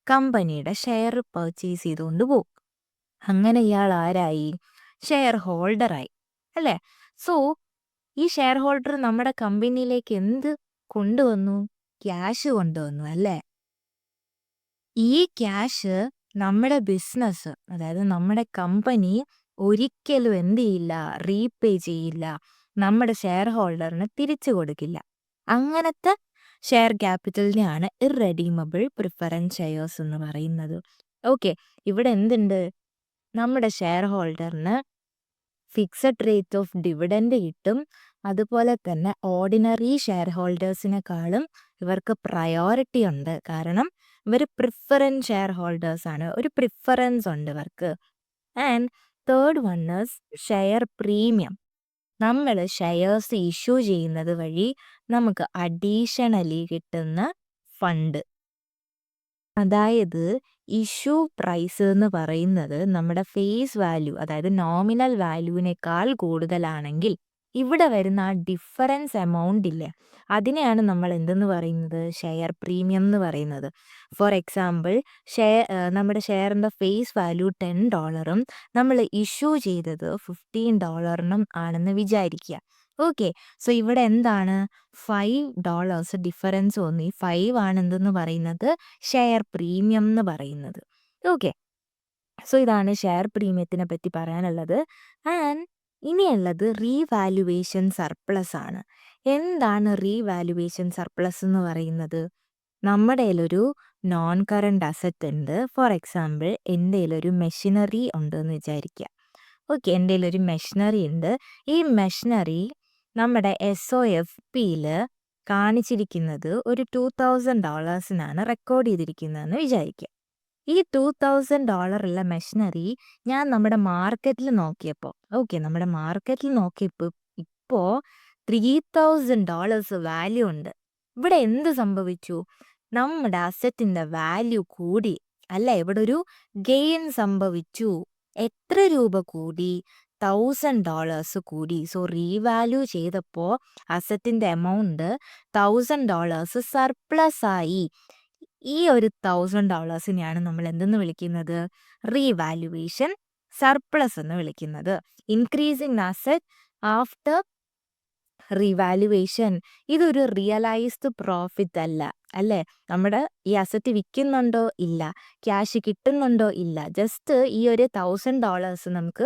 കമ്പനിയുടെ ഷെയർ പർച്ചേസ് ചെയ്തുകൊണ്ട് പോകും. അങ്ങനെ ഇയാൾ ആരായി? ഷെയർ ഹോൾഡറായി, അല്ലേ? സോ ഈ ഷെയർ ഹോൾഡർ നമ്മുടെ കമ്പനിയിലേക്ക് എന്ത് കൊണ്ടുവന്നു? ക്യാഷ് കൊണ്ടുവന്നു, അല്ലേ? ഈ ക്യാഷ് നമ്മുടെ ബിസിനസ്, അതായത് നമ്മുടെ കമ്പനി ഒരിക്കലും എന്ത് ചെയ്യില്ല? റീപേ ചെയ്യില്ല, നമ്മുടെ ഷെയർ ഹോൾഡറിന് തിരിച്ചു കൊടുക്കില്ല. അങ്ങനത്തെ ഷെയർ ക്യാപിറ്റലിനെയാണ് ഇർറെഡീമബിൾ പ്രിഫറൻസ് ഷെയർസ് എന്ന് പറയുന്നത്. ഓക്കെ, ഇവിടെ എന്തുണ്ട്? നമ്മുടെ ഷെയർ ഹോൾഡറിന് ഫിക്സഡ് റേറ്റ് ഓഫ് ഡിവിഡൻഡ് കിട്ടും. അതുപോലെ തന്നെ ഓർഡിനറി ഷെയർ ഹോൾഡേഴ്സിനെക്കാളും ഇവർക്ക് പ്രയോറിറ്റി ഉണ്ട്. കാരണം ഇവർ പ്രിഫറൻസ് ഷെയർ ഹോൾഡേഴ്സ് ആണ്, ഒരു പ്രിഫറൻസ് ഉണ്ട് ഇവർക്ക്. And third one is share premium. നമ്മൾ ഷെയർസ് ഇഷ്യൂ ചെയ്യുന്നത് വഴി നമുക്ക് അഡീഷണലി കിട്ടുന്ന ഫണ്ട്. അതായത് ഇഷ്യൂ പ്രൈസ് എന്ന് പറയുന്നത് നമ്മുടെ ഫേസ് വാല്യൂ, അതായത് നോമിനൽ വാല്യൂവിനേക്കാൾ കൂടുതലാണെങ്കിൽ ഇവിടെ വരുന്ന ആ ഡിഫറൻസ് എമൗണ്ട് ഇല്ലേ, അതിനെയാണ് നമ്മൾ എന്തെന്ന് പറയുന്നത്? ഷെയർ പ്രീമിയം എന്ന് പറയുന്നത്. ഫോർ എക്സാമ്പിൾ, നമ്മുടെ ഷെയറിൻ്റെ ഫേസ് വാല്യൂ $10 നമ്മൾ ഇഷ്യൂ ചെയ്തത് $15 ആണെന്ന് വിചാരിക്കുക. ഓക്കെ, സോ ഇവിടെ എന്താണ്? $5 ഡിഫറൻസ് വന്നു. ഈ 5 ആണ് എന്തെന്ന് പറയുന്നത്? ഷെയർ പ്രീമിയം എന്ന് പറയുന്നത്. ഓക്കെ, സോ ഇതാണ് ഷെയർ പ്രീമിയത്തിനെ പറ്റി പറയാനുള്ളത്. ആൻഡ് ഇനിയുള്ളത് റീവാലുവേഷൻ സർപ്ലസ് ആണ്. എന്താണ് റീവാലുവേഷൻ സർപ്ലസ് എന്ന് പറയുന്നത്? നമ്മുടെ കയ്യിലൊരു നോൺ കറണ്ട് അസറ്റ് ഉണ്ട്. ഫോർ എക്സാമ്പിൾ, എൻ്റെ കയ്യിലൊരു മെഷീനറി ഉണ്ടെന്ന് വിചാരിക്കുക. ഓക്കെ, എൻ്റെ കയ്യിലൊരു മെഷീനറി ഉണ്ട്. ഈ മെഷീനറി നമ്മുടെ SOFPയിൽ കാണിച്ചിരിക്കുന്നത് ഒരു $2000 റെക്കോർഡ് ചെയ്തിരിക്കുന്നതെന്ന് വിചാരിക്കുക. ഈ $2000 ഉള്ള മെഷീനറി ഞാൻ നമ്മുടെ മാർക്കറ്റിൽ നോക്കിയപ്പോൾ, നമ്മുടെ മാർക്കറ്റിൽ നോക്കിയപ്പോൾ ഇപ്പോൾ $3000 വാല്യൂ ഉണ്ട്. ഇവിടെ എന്ത് സംഭവിച്ചു? നമ്മുടെ അസറ്റിൻ്റെ വാല്യൂ കൂടി, അല്ല, ഇവിടെ ഒരു ഗെയിൻ സംഭവിച്ചു. എത്ര രൂപ കൂടി? $1000 കൂടി. സോ റീവാല്യൂ ചെയ്തപ്പോൾ അസറ്റിൻ്റെ എമൗണ്ട് $1000 സർപ്ലസ് ആയി. ഈ ഒരു $1000 നമ്മൾ എന്തെന്ന് വിളിക്കുന്നത്? റീവാലുവേഷൻ സർപ്ലസ് എന്ന് വിളിക്കുന്നത്. Increasing asset after revaluation. ഇതൊരു റിയലൈസ്ഡ് പ്രോഫിറ്റ് അല്ല, അല്ലേ? നമ്മുടെ ഈ അസറ്റ് വിൽക്കുന്നുണ്ടോ? ഇല്ല. ക്യാഷ് കിട്ടുന്നുണ്ടോ? ഇല്ല. ജസ്റ്റ് ഈ ഒരു $1000 നമുക്ക്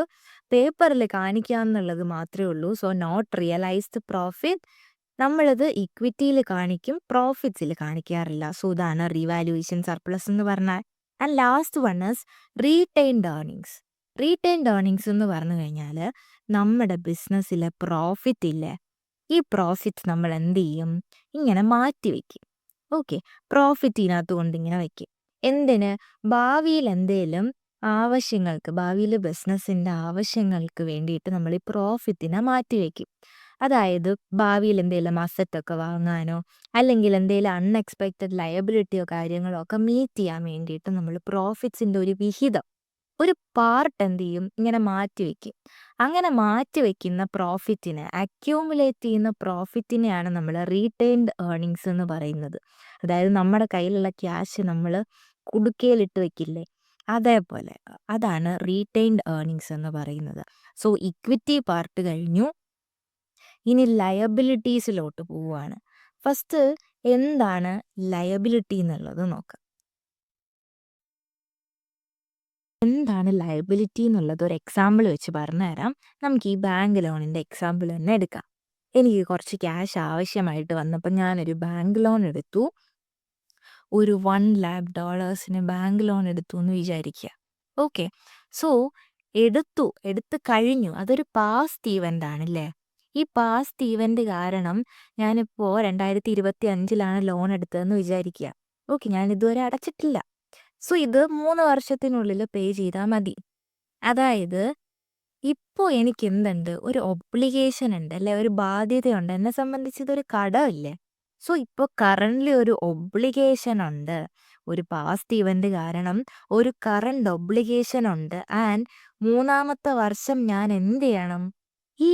പേപ്പറിൽ കാണിക്കാമെന്നുള്ളത് മാത്രമേ ഉള്ളൂ. So not realised profit. നമ്മളിത് ഇക്വിറ്റിയിൽ കാണിക്കും, പ്രോഫിറ്റ്സിൽ കാണിക്കാറില്ല. സോ ഇതാണ് റീവാലുവേഷൻ സർപ്ലസ് എന്ന് പറഞ്ഞാൽ. And last one is retained earnings. Retained earnings എന്ന് പറഞ്ഞു കഴിഞ്ഞാൽ നമ്മുടെ ബിസിനസ്സിലെ പ്രോഫിറ്റ് ഇല്ലേ, ഈ പ്രോഫിറ്റ് നമ്മൾ എന്ത് ചെയ്യും, ഇങ്ങനെ മാറ്റി വയ്ക്കും. ഓക്കെ, പ്രോഫിറ്റ് ഇതിനകത്ത് കൊണ്ട് ഇങ്ങനെ വയ്ക്കും. എന്തിന്? ഭാവിയിൽ എന്തേലും ആവശ്യങ്ങൾക്ക്, ഭാവിയിൽ ബിസിനസ്സിൻ്റെ ആവശ്യങ്ങൾക്ക് വേണ്ടിയിട്ട് നമ്മൾ ഈ പ്രോഫിറ്റിനെ മാറ്റി വയ്ക്കും. അതായത് ഭാവിയിൽ എന്തെങ്കിലും അസറ്റൊക്കെ വാങ്ങാനോ അല്ലെങ്കിൽ എന്തെങ്കിലും അൺഎക്സ്പെക്റ്റഡ് ലയബിലിറ്റിയോ കാര്യങ്ങളോ ഒക്കെ മീറ്റ് ചെയ്യാൻ വേണ്ടിയിട്ട് നമ്മൾ പ്രോഫിറ്റ്സിൻ്റെ ഒരു വിഹിതം, ഒരു പാർട്ട് എന്ത് ചെയ്യും, ഇങ്ങനെ മാറ്റി വയ്ക്കും. അങ്ങനെ മാറ്റി വയ്ക്കുന്ന പ്രോഫിറ്റിനെ, അക്യൂമുലേറ്റ് ചെയ്യുന്ന പ്രോഫിറ്റിനെയാണ് നമ്മൾ റീറ്റെയിൻഡ് ഏർണിങ്സ് എന്ന് പറയുന്നത്. അതായത് നമ്മുടെ കയ്യിലുള്ള ക്യാഷ് നമ്മൾ കുടുക്കയിലിട്ട് വെക്കില്ലേ, അതേപോലെ അതാണ് റീറ്റെയിൻഡ് ഏർണിങ്സ് എന്ന് പറയുന്നത്. സോ ഇക്വിറ്റി പാർട്ട് കഴിഞ്ഞു, ഇനി ലയബിലിറ്റീസിലോട്ട് പോവുകയാണ്. ഫസ്റ്റ് എന്താണ് ലയബിലിറ്റി എന്നുള്ളത് നോക്കാം. എന്താണ് ലയബിലിറ്റി എന്നുള്ളത് ഒരു എക്സാമ്പിൾ വെച്ച് പറഞ്ഞുതരാം. നമുക്ക് ഈ ബാങ്ക് ലോണിൻ്റെ എക്സാമ്പിൾ തന്നെ എടുക്കാം. എനിക്ക് കുറച്ച് ക്യാഷ് ആവശ്യമായിട്ട് വന്നപ്പോൾ ഞാനൊരു ബാങ്ക് ലോൺ എടുത്തു. ഒരു $1 lakh ബാങ്ക് ലോൺ എടുത്തു എന്ന് വിചാരിക്കുക. ഓക്കെ, സോ എടുത്ത് കഴിഞ്ഞു. അതൊരു പാസ്റ്റ് ഈവൻ്റ് ആണല്ലേ. ഈ പാസ്റ്റ് ഈവൻ്റ് കാരണം ഞാനിപ്പോൾ 2025 ലോൺ എടുത്തതെന്ന് വിചാരിക്കുക. ഓക്കെ, ഞാൻ ഇതുവരെ അടച്ചിട്ടില്ല. സോ ഇത് 3 വർഷത്തിനുള്ളിൽ പേ ചെയ്താൽ മതി. അതായത് ഇപ്പോൾ എനിക്ക് എന്തുണ്ട്, ഒരു ഒബ്ലിഗേഷൻ ഉണ്ട് അല്ലേ, ഒരു ബാധ്യതയുണ്ട്. എന്നെ സംബന്ധിച്ച് ഇതൊരു കടമില്ലേ. സോ ഇപ്പോൾ കറൻ്റ്ലി ഒരു ഒബ്ലിഗേഷൻ ഉണ്ട്. ഒരു പാസ്റ്റ് ഇവൻ്റ് കാരണം ഒരു കറണ്ട് ഒബ്ലിഗേഷൻ ഉണ്ട്. ആൻഡ് 3-ാമത്തെ വർഷം ഞാൻ എന്ത് ചെയ്യണം, ഈ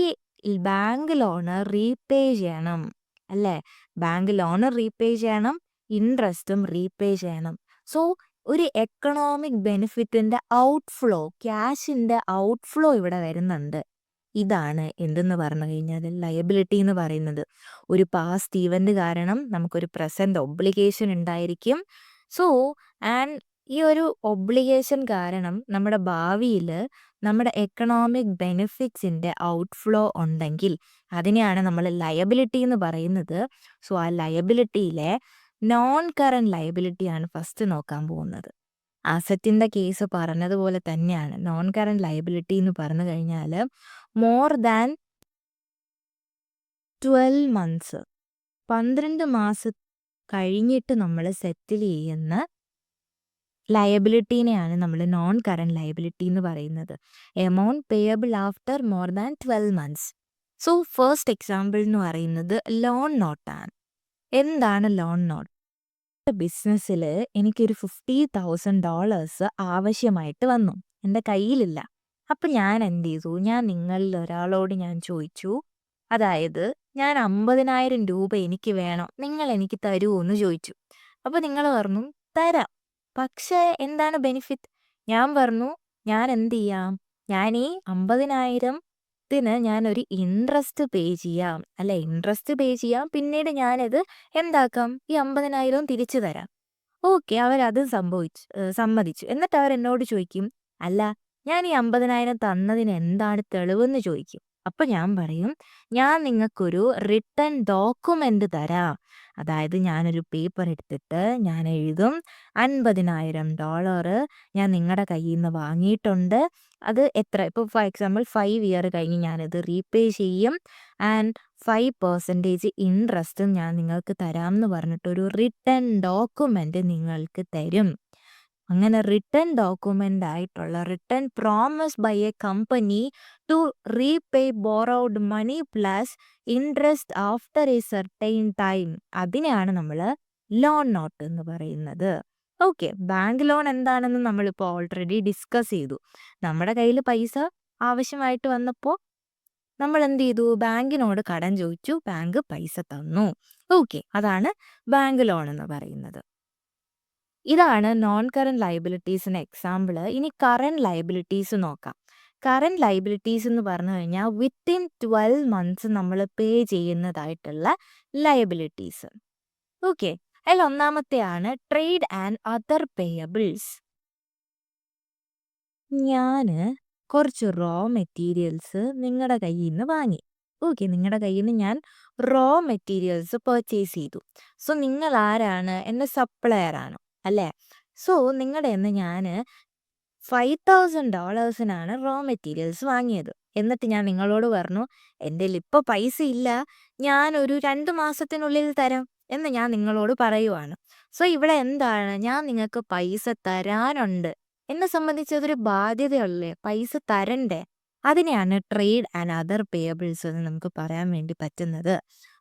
ബാങ്ക് ലോണ് റീപേ ചെയ്യണം അല്ലേ. ബാങ്ക് ലോണ് റീപേ ചെയ്യണം, ഇൻട്രസ്റ്റും റീപേ ചെയ്യണം. സോ ഒരു എക്കണോമിക് ബെനിഫിറ്റിൻ്റെ ഔട്ട്ഫ്ലോ, ക്യാഷിൻ്റെ ഔട്ട്ഫ്ലോ ഇവിടെ വരുന്നുണ്ട്. ഇതാണ് എന്തെന്ന് പറഞ്ഞു കഴിഞ്ഞാൽ ലയബിലിറ്റി എന്ന് പറയുന്നത്. ഒരു പാസ്റ്റ് ഈവൻ്റ് കാരണം നമുക്കൊരു പ്രസൻറ്റ് ഒബ്ലിഗേഷൻ ഉണ്ടായിരിക്കും. സോ ആൻഡ് ഈ ഒരു ഒബ്ലിഗേഷൻ കാരണം നമ്മുടെ ഭാവിയിൽ നമ്മുടെ എക്കണോമിക് ബെനിഫിറ്റ്സിൻ്റെ ഔട്ട്ഫ്ലോ ഉണ്ടെങ്കിൽ അതിനെയാണ് നമ്മൾ ലയബിലിറ്റി എന്ന് പറയുന്നത്. സോ ആ ലയബിലിറ്റിയിലെ നോൺ കറൻറ്റ് ലയബിലിറ്റിയാണ് ഫസ്റ്റ് നോക്കാൻ പോകുന്നത്. അസറ്റിൻ്റെ കേസ് പറഞ്ഞതുപോലെ തന്നെയാണ്. നോൺ കറൻറ്റ് ലയബിലിറ്റി എന്ന് പറഞ്ഞു കഴിഞ്ഞാൽ മോർ ദാൻ 12 months, 12 മാസം കഴിഞ്ഞിട്ട് നമ്മൾ സെറ്റിൽ ചെയ്യുന്ന ലയബിലിറ്റീനെയാണ് നമ്മൾ നോൺ കറൻറ്റ് ലയബിലിറ്റി എന്ന് പറയുന്നത്. Amount payable after more than 12 months. So first example എന്ന് പറയുന്നത് ലോൺ നോട്ടാണ്. എന്താണ് ലോൺ നോട്ട്? ബിസിനസ്സിൽ എനിക്കൊരു $50,000 ആവശ്യമായിട്ട് വന്നു, എൻ്റെ കയ്യിലില്ല. അപ്പം ഞാൻ എന്ത് ചെയ്തു, ഞാൻ നിങ്ങളിൽ ഒരാളോട് ഞാൻ ചോദിച്ചു, അതായത് ഞാൻ 50,000 രൂപ എനിക്ക് വേണം, നിങ്ങൾ എനിക്ക് തരുമോ എന്ന് ചോദിച്ചു. അപ്പോൾ നിങ്ങൾ പറഞ്ഞു തരാം, പക്ഷേ എന്താണ് ബെനിഫിറ്റ്? ഞാൻ പറഞ്ഞു ഞാൻ എന്ത് ചെയ്യാം, ഞാൻ ഈ 50,000-ത്തിന് ഞാനൊരു ഇൻട്രസ്റ്റ് പേ ചെയ്യാം അല്ലെ, ഇൻട്രസ്റ്റ് പേ ചെയ്യാം, പിന്നീട് ഞാനത് എന്താക്കാം, ഈ 50,000 തിരിച്ചു തരാം. ഓക്കെ, അവരത് സമ്മതിച്ചു. എന്നിട്ട് അവരെന്നോട് ചോദിക്കും, അല്ല ഞാൻ ഈ 50,000 തന്നതിന് എന്താണ് തെളിവെന്ന് ചോദിക്കും. അപ്പം ഞാൻ പറയും, ഞാൻ നിങ്ങൾക്കൊരു റിട്ടൺ ഡോക്യുമെൻ്റ് തരാം. അതായത് ഞാനൊരു പേപ്പർ എടുത്തിട്ട് ഞാൻ എഴുതും, $50,000 ഞാൻ നിങ്ങളുടെ കയ്യിൽ നിന്ന് വാങ്ങിയിട്ടുണ്ട്. അത് എത്ര, ഇപ്പോൾ ഫോർ എക്സാമ്പിൾ 5 year കഴിഞ്ഞ് ഞാനത് റീപേ ചെയ്യും. ആൻഡ് 5% ഇൻട്രസ്റ്റും ഞാൻ നിങ്ങൾക്ക് തരാം എന്ന് പറഞ്ഞിട്ടൊരു റിട്ടൺ ഡോക്യുമെൻ്റ് നിങ്ങൾക്ക് തരും. അങ്ങനെ റിട്ടൺ ഡോക്യുമെൻ്റ് ആയിട്ടുള്ള written promise by a company to repay borrowed money plus interest after a certain time, അതിനെയാണ് നമ്മൾ ലോൺ നോട്ട് എന്ന് പറയുന്നത്. ഓക്കെ, ബാങ്ക് ലോൺ എന്താണെന്ന് നമ്മളിപ്പോൾ ഓൾറെഡി ഡിസ്കസ് ചെയ്തു. നമ്മുടെ കയ്യിൽ പൈസ ആവശ്യമായിട്ട് വന്നപ്പോൾ നമ്മൾ എന്ത് ചെയ്തു, ബാങ്കിനോട് കടം ചോദിച്ചു, ബാങ്ക് പൈസ തന്നു. ഓക്കെ, അതാണ് ബാങ്ക് ലോൺ എന്ന് പറയുന്നത്. ഇതാണ് നോൺ കറൻറ്റ് ലയബിലിറ്റീസിന് എക്സാമ്പിൾ. ഇനി കറൻറ്റ് ലയബിലിറ്റീസ് നോക്കാം. കറൻറ്റ് ലയബിലിറ്റീസ് എന്ന് പറഞ്ഞു കഴിഞ്ഞാൽ വിത്തിൻ 12 months നമ്മൾ പേ ചെയ്യുന്നതായിട്ടുള്ള ലയബിലിറ്റീസ്. ഓക്കെ, അതിൽ ഒന്നാമത്തെയാണ് ട്രേഡ് ആൻഡ് അതർ പേയബിൾസ്. ഞാൻ കുറച്ച് റോ മെറ്റീരിയൽസ് നിങ്ങളുടെ കയ്യിൽ നിന്ന് വാങ്ങി. ഓക്കെ, നിങ്ങളുടെ കയ്യിൽ നിന്ന് ഞാൻ റോ മെറ്റീരിയൽസ് പർച്ചേസ് ചെയ്തു. സോ നിങ്ങൾ ആരാണ്, എൻ്റെ സപ്ലയർ ആണ് അല്ലേ. സോ നിങ്ങളുടെ കയ്യിന്ന് ഞാന് $5,000 റോ മെറ്റീരിയൽസ് വാങ്ങിയത്. എന്നിട്ട് ഞാൻ നിങ്ങളോട് പറഞ്ഞു, "എന്റേൽ ഇപ്പൊ പൈസ ഇല്ല. ഞാനൊരു 2 മാസത്തിനുള്ളിൽ തരാം" എന്ന് ഞാൻ നിങ്ങളോട് പറയുവാണ്. സോ ഇവിടെ എന്താണ്, ഞാൻ നിങ്ങൾക്ക് പൈസ തരാനുണ്ട്. എന്നെ സംബന്ധിച്ച് അതൊരു ബാധ്യതയല്ലേ? പൈസ തരണ്ടേ? അതിനെയാണ് ട്രേഡ് ആൻഡ് അതർ പേയബിൾസ് എന്ന് നമുക്ക് പറയാൻ വേണ്ടി പറ്റുന്നത്.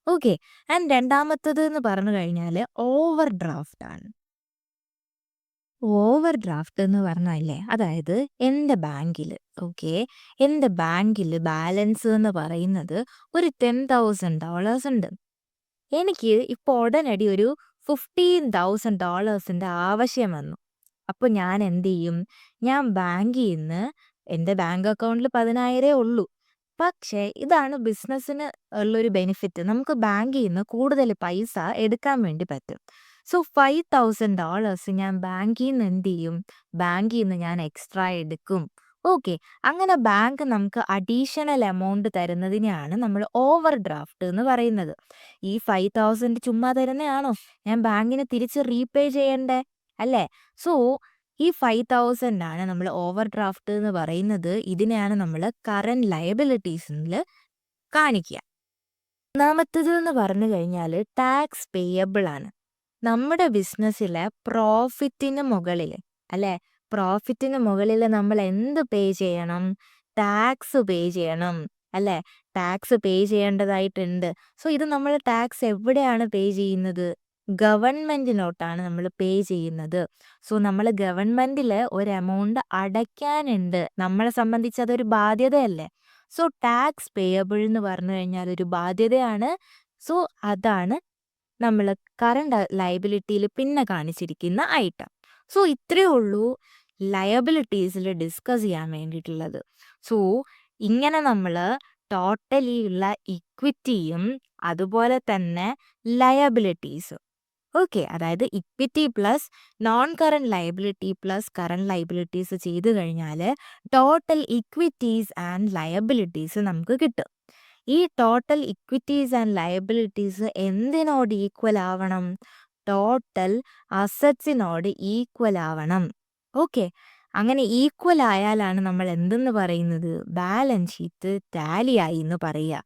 ഓക്കെ. ആൻഡ് രണ്ടാമത്തത് എന്ന് പറഞ്ഞു കഴിഞ്ഞാല് ഓവർ ഡ്രാഫ്റ്റ് ആണ്. ഓവർ ഡ്രാഫ്റ്റ് എന്ന് പറഞ്ഞാലേ, അതായത് എൻ്റെ ബാങ്കില് ഓക്കെ, എൻ്റെ ബാങ്കില് ബാലൻസ് എന്ന് പറയുന്നത് ഒരു $10,000 ഉണ്ട്. എനിക്ക് ഇപ്പൊ ഉടനടി ഒരു $15,000 ആവശ്യം വന്നു. അപ്പൊ ഞാൻ എന്ത് ചെയ്യും? ഞാൻ ബാങ്കീന്ന്, എൻ്റെ ബാങ്ക് അക്കൗണ്ടിൽ 10,000 ഉള്ളൂ. പക്ഷേ ഇതാണ് ബിസിനസ്സിന് ഉള്ളൊരു ബെനിഫിറ്റ്. നമുക്ക് ബാങ്കീന്ന് കൂടുതൽ പൈസ എടുക്കാൻ വേണ്ടി പറ്റും. സോ $5,000 ഞാൻ ബാങ്കീന്ന് എന്ത് ചെയ്യും? ബാങ്കീന്ന് ഞാൻ എക്സ്ട്രാ എടുക്കും. ഓക്കെ. അങ്ങനെ ബാങ്ക് നമുക്ക് അഡീഷണൽ എമൗണ്ട് തരുന്നതിനെയാണ് നമ്മൾ ഓവർ ഡ്രാഫ്റ്റ് എന്ന് പറയുന്നത്. ഈ 5,000 ചുമ്മാ തരുന്നതാണോ? ഞാൻ ബാങ്കിന് തിരിച്ച് റീപേ ചെയ്യണ്ടേ? അല്ലേ? സോ ഈ 5,000 ആണ് നമ്മൾ ഓവർ ഡ്രാഫ്റ്റ് എന്ന് പറയുന്നത്. ഇതിനെയാണ് നമ്മൾ കറന്റ് ലയബിലിറ്റീസിൽ കാണിക്കുക. മൂന്നാമത്തത് എന്ന് പറഞ്ഞു കഴിഞ്ഞാൽ ടാക്സ് പേയബിൾ ആണ്. നമ്മുടെ ബിസിനസ്സിലെ പ്രോഫിറ്റിന് മുകളിൽ, അല്ലേ, പ്രോഫിറ്റിന് മുകളിൽ നമ്മൾ എന്ത് പേ ചെയ്യണം? ടാക്സ് പേ ചെയ്യണം, അല്ലേ? ടാക്സ് പേ ചെയ്യേണ്ടതായിട്ടുണ്ട്. സോ ഇത് നമ്മൾ ടാക്സ് എവിടെയാണ് പേ ചെയ്യുന്നത്? ഗവൺമെന്റിനോട്ടാണ് നമ്മൾ പേ ചെയ്യുന്നത്. സോ നമ്മൾ ഗവൺമെന്റിൽ ഒരു എമൗണ്ട് അടയ്ക്കാനുണ്ട്. നമ്മളെ സംബന്ധിച്ച് അതൊരു ബാധ്യതയല്ലേ? സോ ടാക്സ് പേയബിൾ എന്ന് പറഞ്ഞു കഴിഞ്ഞാൽ ഒരു ബാധ്യതയാണ്. സോ അതാണ് നമ്മൾ കറണ്ട് ലയബിലിറ്റിയിൽ പിന്നെ കാണിച്ചിരിക്കുന്ന ഐറ്റം. സോ ഇത്രയേ ഉള്ളൂ ലയബിലിറ്റീസിൽ ഡിസ്കസ് ചെയ്യാൻ വേണ്ടിയിട്ടുള്ളത്. സോ ഇങ്ങനെ നമ്മൾ ടോട്ടലി ഉള്ള ഇക്വിറ്റിയും അതുപോലെ തന്നെ ലയബിലിറ്റീസും, ഓക്കെ, അതായത് equity plus non current liability plus current liabilities ചെയ്ത് കഴിഞ്ഞാൽ ടോട്ടൽ ഇക്വിറ്റീസ് ആൻഡ് ലയബിലിറ്റീസ് നമുക്ക് കിട്ടും. ഈ ടോട്ടൽ ഇക്വിറ്റീസ് ആൻഡ് ലയബിലിറ്റീസ് എന്തിനോട് ഈക്വൽ ആവണം? ടോട്ടൽ അസറ്റ്സിനോട് ഈക്വൽ ആവണം. ഓക്കെ. അങ്ങനെ ഈക്വൽ ആയാലാണ് നമ്മൾ എന്തെന്ന് പറയുന്നത്? ബാലൻസ് ഷീറ്റ് ടാലി ആയി എന്ന് പറയുക.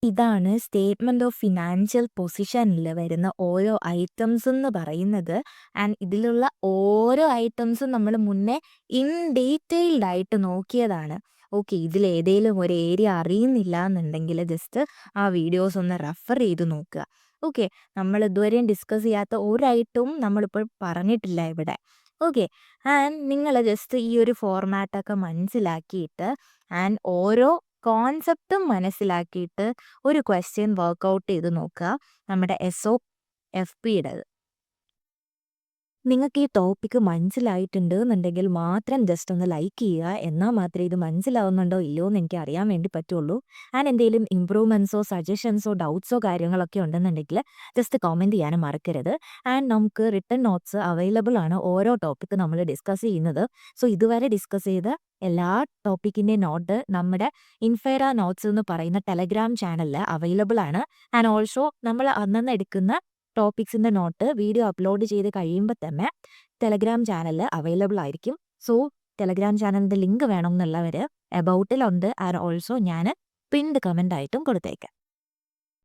ഇതാണ് സ്റ്റേറ്റ്മെന്റ് ഓഫ് ഫിനാൻഷ്യൽ പൊസിഷനിൽ വരുന്ന ഓരോ ഐറ്റംസ് എന്ന് പറയുന്നത്. ആൻഡ് ഇതിലുള്ള ഓരോ ഐറ്റംസും നമ്മൾ മുന്നേ ഇൻ ഡീറ്റെയിൽഡ് ആയിട്ട് നോക്കിയതാണ്. ഓക്കെ. ഇതിൽ ഏതെങ്കിലും ഒരു ഏരിയ അറിയുന്നില്ല എന്നുണ്ടെങ്കിൽ ജസ്റ്റ് ആ വീഡിയോസ് ഒന്ന് റെഫർ ചെയ്ത് നോക്കുക. ഓക്കെ. നമ്മൾ ഇതുവരെയും ഡിസ്കസ് ചെയ്യാത്ത ഒരു ഐറ്റവും നമ്മളിപ്പോൾ പറഞ്ഞിട്ടില്ല ഇവിടെ. ഓക്കെ. ആൻഡ് നിങ്ങൾ ജസ്റ്റ് ഈ ഒരു ഫോർമാറ്റൊക്കെ മനസ്സിലാക്കിയിട്ട് ആൻഡ് ഓരോ കോൺസെപ്റ്റും മനസ്സിലാക്കിയിട്ട് ഒരു ക്വസ്റ്റ്യൻ വർക്ക്ഔട്ട് ചെയ്ത് നോക്കുക, നമ്മുടെ SOFPയുടേത്. നിങ്ങൾക്ക് ഈ ടോപ്പിക്ക് മനസ്സിലായിട്ടുണ്ട് എന്നുണ്ടെങ്കിൽ മാത്രം ജസ്റ്റ് ഒന്ന് ലൈക്ക് ചെയ്യുക. എന്നാൽ മാത്രമേ ഇത് മനസ്സിലാവുന്നുണ്ടോ ഇല്ലയോ എന്ന് എനിക്ക് അറിയാൻ വേണ്ടി പറ്റുള്ളൂ. ആൻഡ് എന്തെങ്കിലും ഇമ്പ്രൂവ്മെൻറ്റ്സോ സജഷൻസോ ഡൗട്ട്സോ കാര്യങ്ങളൊക്കെ ഉണ്ടെന്നുണ്ടെങ്കിൽ ജസ്റ്റ് കമൻറ്റ് ചെയ്യാനും മറക്കരുത്. ആൻഡ് നമുക്ക് റിട്ടൺ നോട്ട്സ് അവൈലബിൾ ആണ് ഓരോ ടോപ്പിക്ക് നമ്മൾ ഡിസ്കസ് ചെയ്യുന്നത്. സോ ഇതുവരെ ഡിസ്കസ് ചെയ്ത എല്ലാ ടോപ്പിക്കിൻ്റെ നോട്ട് നമ്മുടെ ഇൻഫെറ നോട്ട്സ് എന്ന് പറയുന്ന ടെലഗ്രാം ചാനലിൽ അവൈലബിൾ ആണ്. ആൻഡ് ഓൾസോ നമ്മൾ അന്നന്ന് എടുക്കുന്ന ടോപ്പിക്സിൻ്റെ നോട്ട് വീഡിയോ അപ്ലോഡ് ചെയ്ത് കഴിയുമ്പോൾ തന്നെ ടെലഗ്രാം ചാനലിൽ അവൈലബിൾ ആയിരിക്കും. സോ ടെലഗ്രാം ചാനലിൻ്റെ ലിങ്ക് വേണം എന്നുള്ളവർ എബൌട്ടിലുണ്ട്. ആൻഡ് ഓൾസോ ഞാൻ പിൻഡ് കമൻ്റ് ആയിട്ടും കൊടുത്തേക്കാം.